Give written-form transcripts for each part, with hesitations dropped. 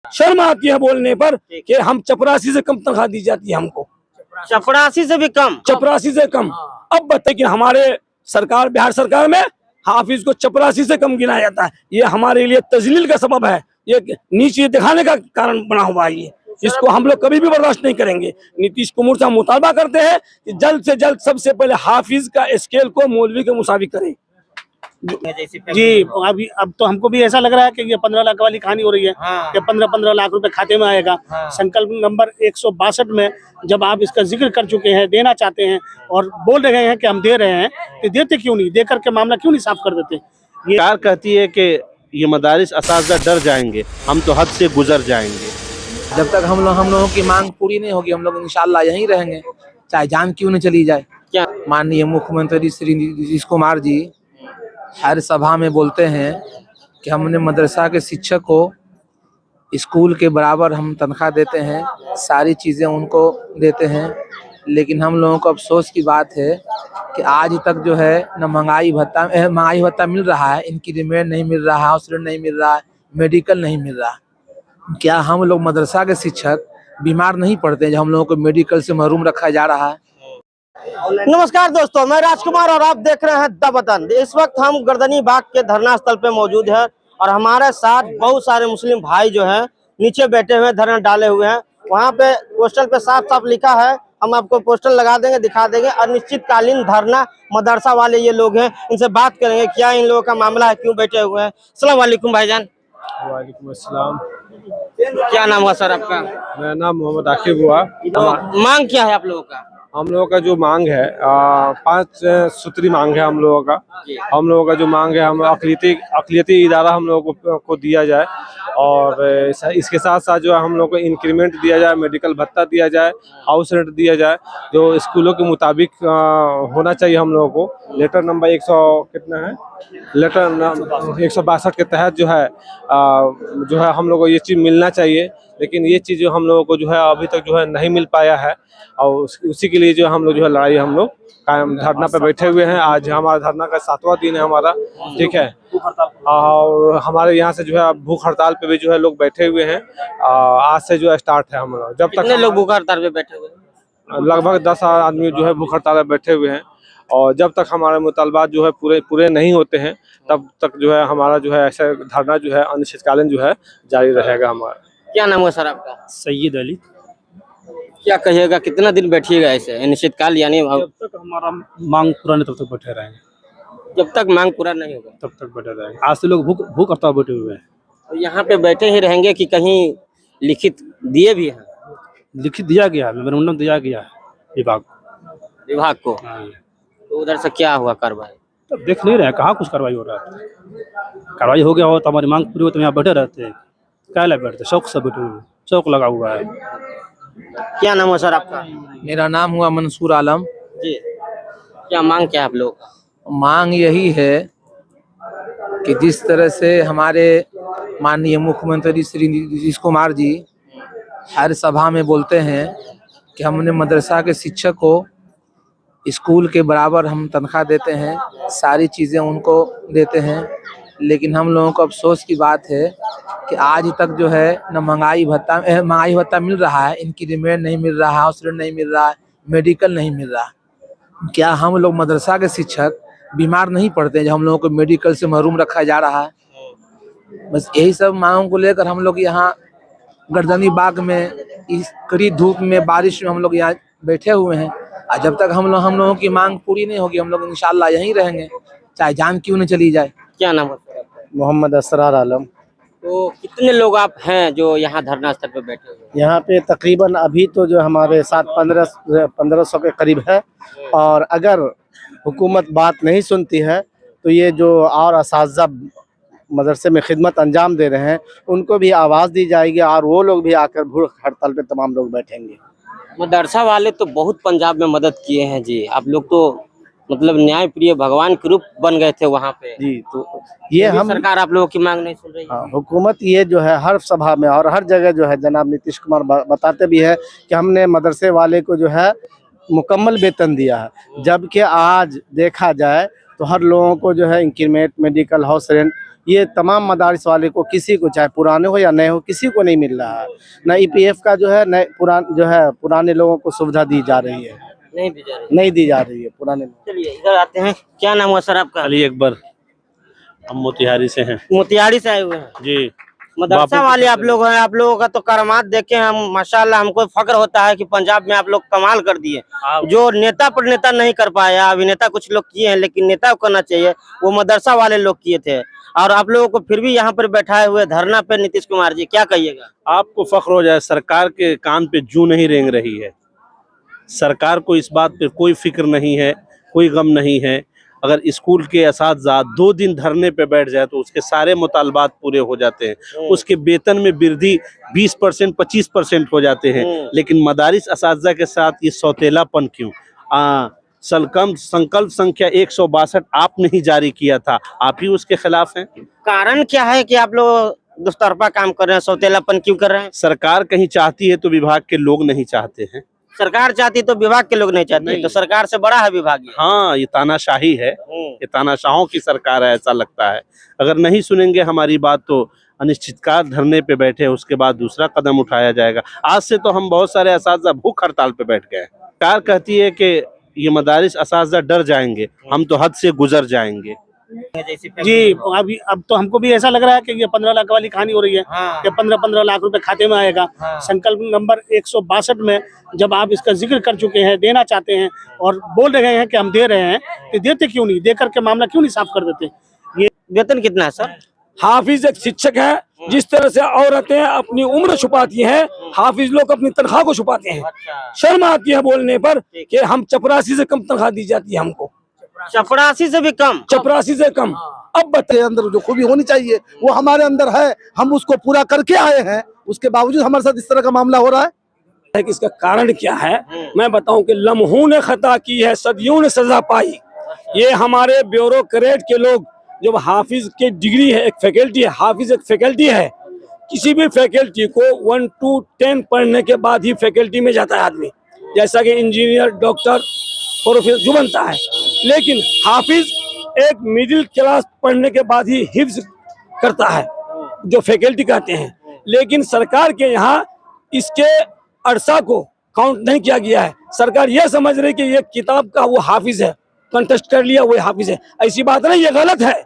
शर्म आती है बोलने पर कि हम चपरासी से कम तनख्वाह दी जाती है हमको, चपरासी से भी कम। चपरासी से कम। अब बताइए कि हमारे सरकार, बिहार सरकार में हाफिज को चपरासी से कम गिनाया जाता है। ये हमारे लिए तजलील का सबब है, ये नीचे दिखाने का कारण बना हुआ है। ये इसको हम लोग कभी भी बर्दाश्त नहीं करेंगे। नीतीश कुमार से हम मुतालबा करते हैं कि जल्द से जल्द सबसे पहले हाफिज का स्केल को मौलवी के मुसावी करें। जी, अभी अब तो हमको भी ऐसा लग रहा है कि ये 15 लाख वाली कहानी हो रही है कि 15-15 लाख रुपए खाते में आएगा। संकल्प नंबर 162 में जब आप इसका जिक्र कर चुके हैं, देना चाहते हैं और बोल रहे हैं कि हम दे रहे हैं, तो देते क्यों नहीं? देकर के मामला क्यों नहीं साफ कर देते? ये सरकार कहती है कि ये मदारिस असातिज़ा डर जाएंगे, हम तो हद से गुजर जाएंगे। जब तक हम लोगों की मांग पूरी नहीं होगी, हम लोग इंशाल्लाह यहीं रहेंगे, चाहे जान क्यों न चली जाए। क्या माननीय मुख्यमंत्री श्री नीतीश कुमार जी हर सभा में बोलते हैं कि हमने मदरसा के शिक्षक को स्कूल के बराबर हम तनख्वाह देते हैं, सारी चीज़ें उनको देते हैं, लेकिन हम लोगों को अफसोस की बात है कि आज तक जो है न महंगाई भत्ता मिल रहा है, इंक्रीमेंट नहीं मिल रहा है, हाउस रेंट नहीं मिल रहा है, मेडिकल नहीं मिल रहा। क्या हम लोग मदरसा के शिक्षक बीमार नहीं पड़ते जब हम लोगों को मेडिकल से महरूम रखा जा रहा है? नमस्कार दोस्तों, मैं राजकुमार और आप देख रहे हैं द वतन। इस वक्त हम गर्दनी बाग के धरना स्थल पे मौजूद हैं और हमारे साथ बहुत सारे मुस्लिम भाई जो हैं नीचे बैठे हुए धरना डाले हुए हैं। वहाँ पे पोस्टर पे साफ साफ लिखा है, हम आपको पोस्टर लगा देंगे, दिखा देंगे। अनिश्चितकालीन धरना मदरसा वाले ये लोग हैं, इनसे बात करेंगे क्या इन लोगों का मामला है, क्यों बैठे हुए हैं। अस्सलाम वालेकुम भाईजान। वालेकुम अस्सलाम। क्या नाम हुआ सर आपका? मेरा नाम मोहम्मद आकिब हुआ। मांग क्या है आप लोगों का? हम लोगों का जो मांग है 5 सूत्री मांग है हम लोगों का। हम लोगों का जो मांग है, हम अक़लियती इदारा हम लोगों को दिया जाए और इसके साथ साथ जो है हम लोग को इंक्रीमेंट दिया जाए, मेडिकल भत्ता दिया जाए, हाउस रेंट दिया जाए, जो स्कूलों के मुताबिक होना चाहिए। हम लोगों को लेटर नंबर 162 के तहत जो है हम लोग को ये चीज़ मिलना चाहिए, लेकिन ये चीज़ जो हम लोगों को जो है अभी तक जो है नहीं मिल पाया है और उसी के लिए जो हम लोग जो है लड़ाई हम लोग कायम धरना पे बैठे हुए हैं। आज हमारा धरना का 7वां दिन है हमारा, ठीक है। और हमारे यहाँ से जो है भूख हड़ताल पे भी जो है लोग बैठे हुए हैं। आज से जो है स्टार्ट है हम लोग। जब तक कितने लोग भूख हड़ताल पे बैठे हुए हैं? लगभग 10 आदमी जो है भूख हड़ताल पे बैठे हुए हैं और जब तक हमारे मुतालबात जो है पूरे नहीं होते हैं तब तक जो है हमारा जो है ऐसा धरना जो है अनिश्चितकालीन जो है जारी रहेगा हमारा। क्या नाम है सर आपका? सैयद अली। क्या कहिएगा, कितना दिन बैठिएगा ऐसे अनिश्चितकाल, यानी जब तक हमारा मांग पूरा नहीं तब तक बैठे रहेंगे, जब तक मांग पूरा नहीं होगा तब तक बैठे रहेंगे। आज से लोग भूख हड़ताल बैठे हुए हैं। तो यहाँ पे बैठे ही रहेंगे कि कहीं लिखित दिए भी हैं? लिखित दिया गया है, मेमोरेंडम दिया गया है विभाग को। तो उधर से क्या हुआ कार्रवाई? तब देख नहीं रहे कहाँ कुछ कार्रवाई हो रहा है। कार्रवाई हो गया हो तो हमारी मांग पूरी हो तो यहाँ बैठे रहते हैं, क्या लग बैठते, शौक से बैठे हुए, शौक लगा हुआ है। क्या नाम है सर आपका? मेरा नाम हुआ मंसूर आलम जी। क्या मांग क्या है आप लोगों का? मांग यही है कि जिस तरह से हमारे माननीय मुख्यमंत्री श्री नीतीश कुमार जी हर सभा में बोलते हैं कि हमने मदरसा के शिक्षक को स्कूल के बराबर हम तनख्वाह देते हैं, सारी चीज़ें उनको देते हैं, लेकिन हम लोगों को अफसोस की बात है कि आज तक जो है न महंगाई भत्ता मिल रहा है, इंक्रीमेंट नहीं मिल रहा है, हाउस रेंट नहीं मिल रहा है, मेडिकल नहीं मिल रहा। क्या हम लोग मदरसा के शिक्षक बीमार नहीं पड़ते जब हम लोगों को मेडिकल से महरूम रखा जा रहा है? बस यही सब मांगों को लेकर हम लोग यहाँ गर्दनी बाग में इस कड़ी धूप में बारिश में हम लोग यहाँ बैठे हुए हैं। और जब तक हम लोगों की मांग पूरी नहीं होगी, हम लोग इंशाल्लाह यहीं रहेंगे, चाहे जान क्यों न चली जाए। क्या नाम है सर आपका? मोहम्मद असरार आलम। तो कितने लोग आप हैं जो यहाँ धरना स्थल पे बैठे हुए हैं? यहाँ पे तकरीबन अभी तो जो हमारे साथ 1500 के करीब है, और अगर हुकूमत बात नहीं सुनती है तो ये जो और असातिज़ा मदरसे में खिदमत अंजाम दे रहे हैं उनको भी आवाज़ दी जाएगी और वो लोग भी आकर भूख हड़ताल पे तमाम लोग बैठेंगे। मदरसा वाले तो बहुत पंजाब में मदद किए हैं जी, आप लोग तो मतलब न्याय प्रिय भगवान के रूप बन गए थे वहाँ पे जी। तो ये हम सरकार आप लोगों की मांग नहीं सुन रही है। हुकूमत ये जो है हर सभा में और हर जगह जो है जनाब नीतीश कुमार बताते भी है कि हमने मदरसे वाले को जो है मुकम्मल वेतन दिया है, जबकि आज देखा जाए तो हर लोगों को जो है इंक्रीमेंट, मेडिकल, हाउस रेंट ये तमाम मदारिस वाले को, किसी को, चाहे पुराने हो या नए हो, किसी को नहीं मिल रहा है। न ईपीएफ का जो है नए पुराने लोगों को सुविधा दी जा रही है, नहीं दी जा रही है पुराने लोग। चलिए इधर आते हैं। क्या नाम हुआ सर आपका? अली अकबर, हम मोतिहारी से हैं मोतिहारी से आए हुए हैं। जी। मदरसा वाले आप लोग हैं, आप लोगों का तो करामात देखे हम, माशाल्लाह हमको फख्र होता है कि पंजाब में आप लोग कमाल कर दिए। जो नेता पर नेता नहीं कर पाया, अभिनेता कुछ लोग किए हैं, लेकिन नेता को करना चाहिए, वो मदरसा वाले लोग किए थे। और आप लोगों को फिर भी यहाँ पर बैठाए हुए धरना पे नीतीश कुमार जी, क्या कहिएगा? आपको फख्र हो जाए, सरकार के कान पे जूं नहीं रेंग रही है। सरकार को इस बात पे कोई फिक्र नहीं है, कोई गम नहीं है। अगर स्कूल के असातिज़ा 2 दिन धरने पे बैठ जाए तो उसके सारे मुतालबात पूरे हो जाते हैं, उसके वेतन में वृद्धि 20% 25% हो जाते हैं। लेकिन मदारिस असातिज़ा के साथ ये सौतेलापन क्यों? संकल्प संख्या 162 आपने ही जारी किया था, आप ही उसके खिलाफ हैं। कारण क्या है कि आप लोग दुस्तरफा काम कर रहे हैं, सौतेलापन क्यों कर रहे हैं? सरकार कहीं चाहती है तो विभाग के लोग नहीं चाहते हैं। सरकार चाहती तो विभाग के लोग नहीं चाहते, तो सरकार से बड़ा है विभाग ये। हाँ, ये तानाशाही है, ये तानाशाहों की सरकार है, ऐसा लगता है। अगर नहीं सुनेंगे हमारी बात तो अनिश्चितकाल धरने पे बैठे, उसके बाद दूसरा कदम उठाया जाएगा। आज से तो हम बहुत सारे असातिज़ा भूख हड़ताल पे बैठ गए। सरकार कहती है कि ये मदारिस असातिज़ा डर जाएंगे, हम तो हद से गुजर जाएंगे। जी। अब तो हमको भी ऐसा लग रहा है कि ये 15 लाख वाली कहानी हो रही है कि 15-15 लाख रुपए खाते में आएगा। संकल्प नंबर 162 में जब आप इसका जिक्र कर चुके हैं, देना चाहते हैं और बोल रहे हैं कि हम दे रहे हैं, तो देते क्यों नहीं? देकर के मामला क्यों नहीं साफ कर देते? ये वेतन कितना है सर? हाफिज एक शिक्षक है, जिस तरह से औरतें अपनी उम्र छुपाती हैं, हाफिज लोग अपनी तनख्वाह को छुपाते हैं। शर्म आती है बोलने पर कि हम चपरासी से कम तनख्वाह दी जाती है हमको। चपरासी से भी कम? चपरासी से कम। अब बताइए, अंदर जो खूबी होनी चाहिए वो हमारे अंदर है, हम उसको पूरा करके आए हैं, उसके बावजूद हमारे साथ इस तरह का मामला हो रहा है। कि इसका कारण क्या है मैं बताऊं कि लम्हों ने खता की है, सदियों ने सजा पाई। ये हमारे ब्यूरोक्रेट के लोग, जब हाफिज की डिग्री है, एक फैकल्टी है, हाफिज एक फैकल्टी है, किसी भी फैकल्टी को 1 to 10 पढ़ने के बाद ही फैकल्टी में जाता है आदमी, जैसा कि इंजीनियर, डॉक्टर, प्रोफेसर जो बनता है। लेकिन हाफिज एक मिडिल क्लास पढ़ने के बाद ही हिफ्ज करता है, जो फैकल्टी कहते हैं। लेकिन सरकार के यहाँ इसके अरसा को काउंट नहीं किया गया है। सरकार यह समझ रही कि ये किताब का वो हाफिज है, कंटेस्ट कर लिया वो हाफिज है। ऐसी बात नहीं, ये गलत है।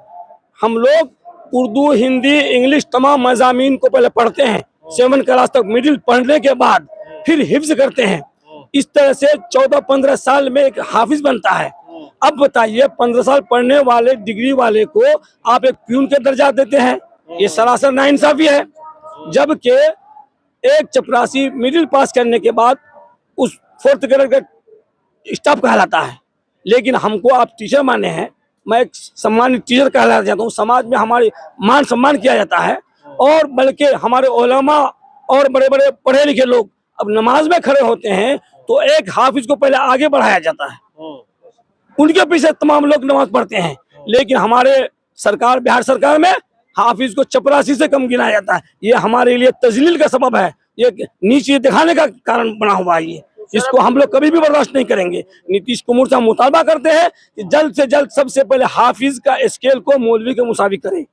हम लोग उर्दू, हिंदी, इंग्लिश तमाम मज़ामीन को पहले पढ़ते हैं, 7 क्लास तक मिडिल पढ़ने के बाद फिर हिफ्ज करते हैं। इस तरह से 14-15 साल में एक हाफिज बनता है। अब बताइए, 15 साल पढ़ने वाले डिग्री वाले को आप एक प्यून के दर्जा देते हैं, ये सरासर नाइंसाफी है। जबकि एक चपरासी मिडिल पास करने के बाद उस 4th ग्रेड का स्टाफ कहलाता है। लेकिन हमको आप टीचर माने हैं, मैं एक सम्मानित टीचर कहलाया जाता हूँ, समाज में हमारी मान सम्मान किया जाता है। और बल्कि हमारे उलमा और बड़े बड़े पढ़े लिखे लोग अब नमाज में खड़े होते हैं तो एक हाफिज को पहले आगे बढ़ाया जाता है, उनके पीछे तमाम लोग नमाज पढ़ते हैं। लेकिन हमारे सरकार, बिहार सरकार में हाफिज को चपरासी से कम गिनाया जाता है। ये हमारे लिए तजलील का सबब है, ये नीचे दिखाने का कारण बना हुआ है। ये इसको हम लोग कभी भी बर्दाश्त नहीं करेंगे। नीतीश कुमार से हम मुतालबा करते हैं कि जल्द से जल्द सबसे पहले हाफिज का स्केल को मौलवी के मुसावी करें।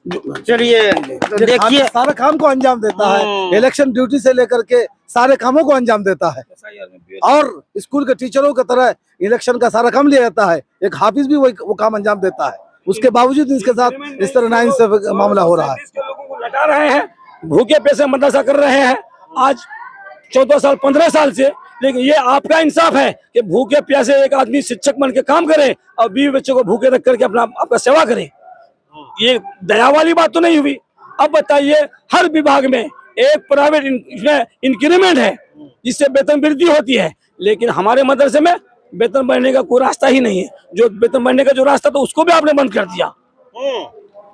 चलिए देखिए, सारा काम को अंजाम देता है, इलेक्शन ड्यूटी से लेकर के सारे कामों को अंजाम देता है, और स्कूल के टीचरों की तरह इलेक्शन का सारा काम लिया जाता है। एक हाफिज भी वो काम अंजाम देता है, उसके बावजूद इसके साथ इस तरह नाइंसाफी मामला हो रहा है। लोगों को लगा रहे हैं, भूखे पैसे मदरसा कर रहे हैं आज 14 साल 15 साल से। लेकिन ये आपका इंसाफ है कि भूखे प्यासे एक आदमी शिक्षक बन के काम करे और 20 बच्चों को भूखे रख करके अपना आपका सेवा करे। ये दया वाली बात तो नहीं हुई। अब बताइए, हर विभाग में एक प्राइवेट इंक्रीमेंट है जिससे वेतन वृद्धि होती है, लेकिन हमारे मदरसे में वेतन बढ़ने का कोई रास्ता ही नहीं है। जो वेतन बढ़ने का जो रास्ता था उसको भी आपने बंद कर दिया,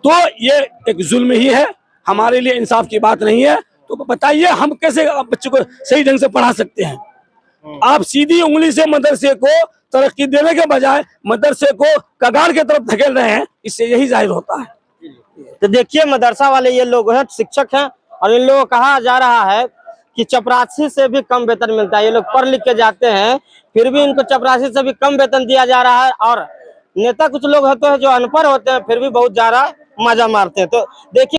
तो ये एक जुल्म ही है, हमारे लिए इंसाफ की बात नहीं है। तो बताइए, हम कैसे बच्चों को सही ढंग से पढ़ा सकते हैं? आप सीधी उंगली से मदरसे को तरक्की देने के बजाय मदरसे को कगार की तरफ धकेल रहे हैं, इससे यही जाहिर होता है। तो देखिए, मदरसा वाले ये लोग हैं, शिक्षक हैं, और इन लोगों को कहा जा रहा है कि चपरासी से भी कम वेतन मिलता है। ये लोग पढ़ लिख के जाते हैं, फिर भी इनको चपरासी से भी कम वेतन दिया जा रहा है। और नेता कुछ लोग होते हैं जो अनपढ़ होते हैं, फिर भी बहुत ज्यादा मजा मारते हैं। तो देखिए